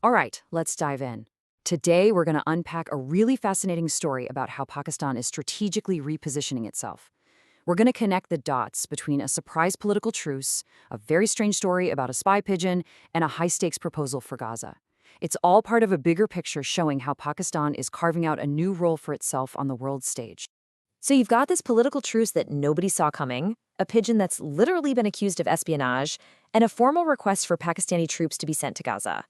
All right, let's dive in. Today, we're going to unpack a really fascinating story about how Pakistan is strategically repositioning itself. We're going to connect the dots between a surprise political truce, a very strange story about a spy pigeon, and a high stakes proposal for Gaza. It's all part of a bigger picture showing how Pakistan is carving out a new role for itself on the world stage. So you've got this political truce that nobody saw coming, a pigeon that's literally been accused of espionage, and a formal request for Pakistani troops to be sent to Gaza.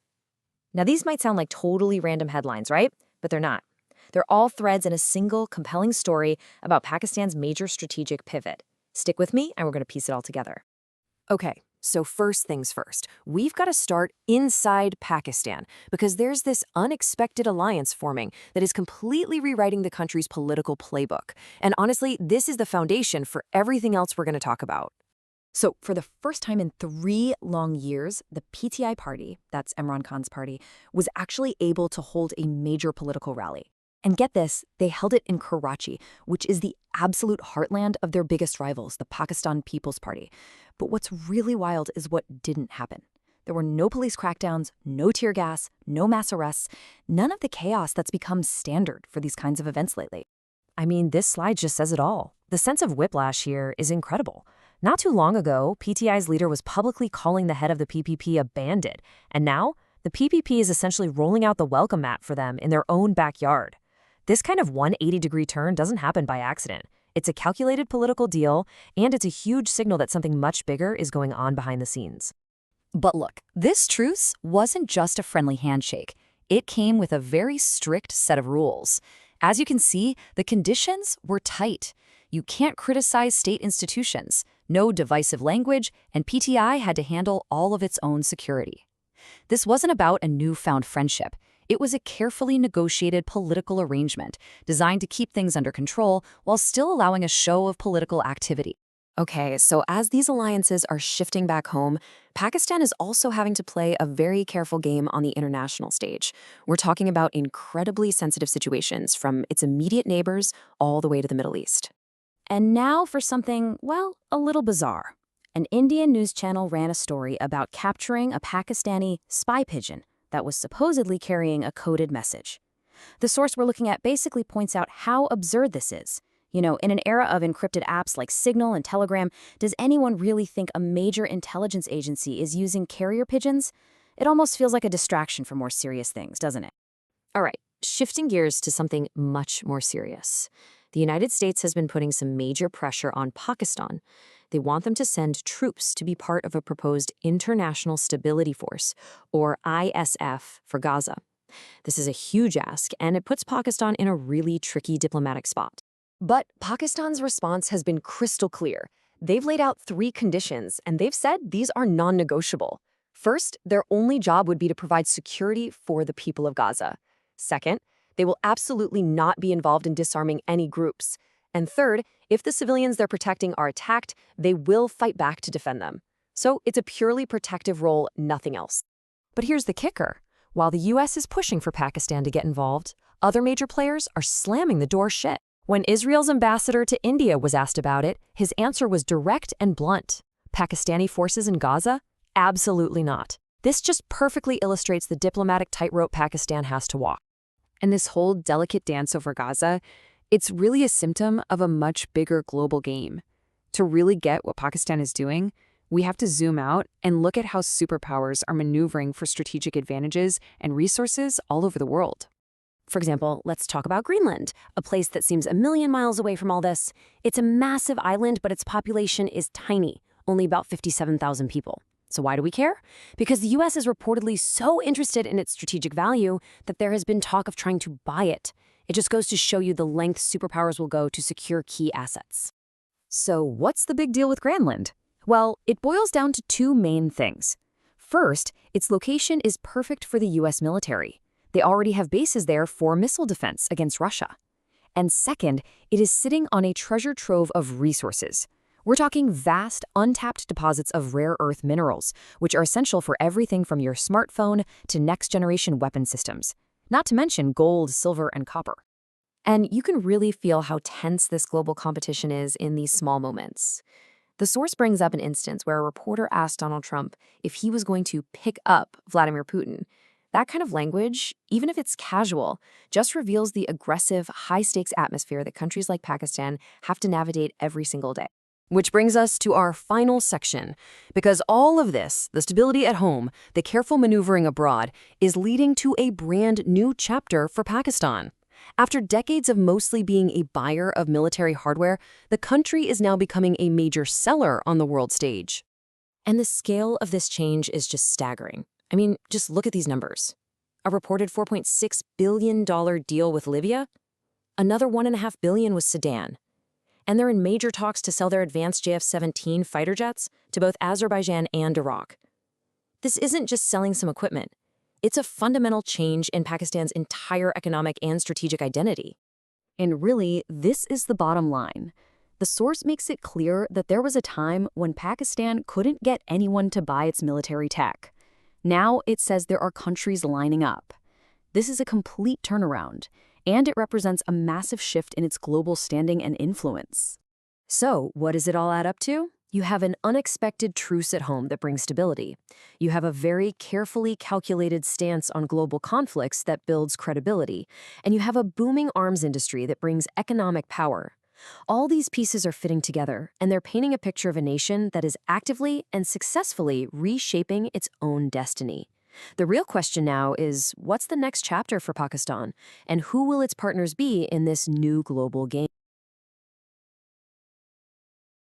Now, these might sound like totally random headlines, right? But they're not. They're all threads in a single, compelling story about Pakistan's major strategic pivot. Stick with me, and we're going to piece it all together. Okay, so first things first, we've got to start inside Pakistan because there's this unexpected alliance forming that is completely rewriting the country's political playbook. And honestly, this is the foundation for everything else we're going to talk about. So, for the first time in 3 long years, the PTI party, that's Imran Khan's party, was actually able to hold a major political rally. And get this, they held it in Karachi, which is the absolute heartland of their biggest rivals, the Pakistan People's Party. But what's really wild is what didn't happen. There were no police crackdowns, no tear gas, no mass arrests, none of the chaos that's become standard for these kinds of events lately. I mean, this slide just says it all. The sense of whiplash here is incredible. Not too long ago, PTI's leader was publicly calling the head of the PPP a bandit, and now the PPP is essentially rolling out the welcome mat for them in their own backyard. This kind of 180-degree turn doesn't happen by accident. It's a calculated political deal, and it's a huge signal that something much bigger is going on behind the scenes. But look, this truce wasn't just a friendly handshake. It came with a very strict set of rules. As you can see, the conditions were tight. You can't criticize state institutions, no divisive language, and PTI had to handle all of its own security. This wasn't about a newfound friendship. It was a carefully negotiated political arrangement designed to keep things under control while still allowing a show of political activity. Okay, so as these alliances are shifting back home, Pakistan is also having to play a very careful game on the international stage. We're talking about incredibly sensitive situations from its immediate neighbors all the way to the Middle East. And now for something, well, a little bizarre. An Indian news channel ran a story about capturing a Pakistani spy pigeon that was supposedly carrying a coded message. The source we're looking at basically points out how absurd this is. You know, in an era of encrypted apps like Signal and Telegram, does anyone really think a major intelligence agency is using carrier pigeons? It almost feels like a distraction from more serious things, doesn't it? All right, shifting gears to something much more serious. The United States has been putting some major pressure on Pakistan. They want them to send troops to be part of a proposed International Stability Force, or ISF, for Gaza. This is a huge ask, and it puts Pakistan in a really tricky diplomatic spot. But Pakistan's response has been crystal clear. They've laid out 3 conditions, and they've said these are non-negotiable. First, their only job would be to provide security for the people of Gaza. Second, they will absolutely not be involved in disarming any groups. And third, if the civilians they're protecting are attacked, they will fight back to defend them. So it's a purely protective role, nothing else. But here's the kicker. While the U.S. is pushing for Pakistan to get involved, other major players are slamming the door shut. When Israel's ambassador to India was asked about it, his answer was direct and blunt. Pakistani forces in Gaza? Absolutely not. This just perfectly illustrates the diplomatic tightrope Pakistan has to walk. And this whole delicate dance over Gaza, it's really a symptom of a much bigger global game. To really get what Pakistan is doing, we have to zoom out and look at how superpowers are maneuvering for strategic advantages and resources all over the world. For example, let's talk about Greenland, a place that seems a million miles away from all this. It's a massive island, but its population is tiny, only about 57,000 people. So why do we care? Because the U.S. is reportedly so interested in its strategic value that there has been talk of trying to buy it. It just goes to show you the length superpowers will go to secure key assets. So what's the big deal with Greenland? Well, it boils down to 2 main things. First, its location is perfect for the U.S. military. They already have bases there for missile defense against Russia. And second, it is sitting on a treasure trove of resources. We're talking vast, untapped deposits of rare earth minerals, which are essential for everything from your smartphone to next-generation weapon systems, not to mention gold, silver, and copper. And you can really feel how tense this global competition is in these small moments. The source brings up an instance where a reporter asked Donald Trump if he was going to pick up Vladimir Putin, That kind of language, even if it's casual, just reveals the aggressive, high-stakes atmosphere that countries like Pakistan have to navigate every single day. Which brings us to our final section, because all of this, the stability at home, the careful maneuvering abroad, is leading to a brand new chapter for Pakistan. After decades of mostly being a buyer of military hardware, the country is now becoming a major seller on the world stage. And the scale of this change is just staggering. I mean, just look at these numbers. A reported $4.6 billion deal with Libya, another $1.5 billion with Sudan. And they're in major talks to sell their advanced JF-17 fighter jets to both Azerbaijan and Iraq. This isn't just selling some equipment. It's a fundamental change in Pakistan's entire economic and strategic identity. And really, this is the bottom line. The source makes it clear that there was a time when Pakistan couldn't get anyone to buy its military tech. Now it says there are countries lining up. This is a complete turnaround, and it represents a massive shift in its global standing and influence. So, what does it all add up to? You have an unexpected truce at home that brings stability. You have a very carefully calculated stance on global conflicts that builds credibility. And you have a booming arms industry that brings economic power. All these pieces are fitting together, and they're painting a picture of a nation that is actively and successfully reshaping its own destiny. The real question now is, what's the next chapter for Pakistan, and who will its partners be in this new global game?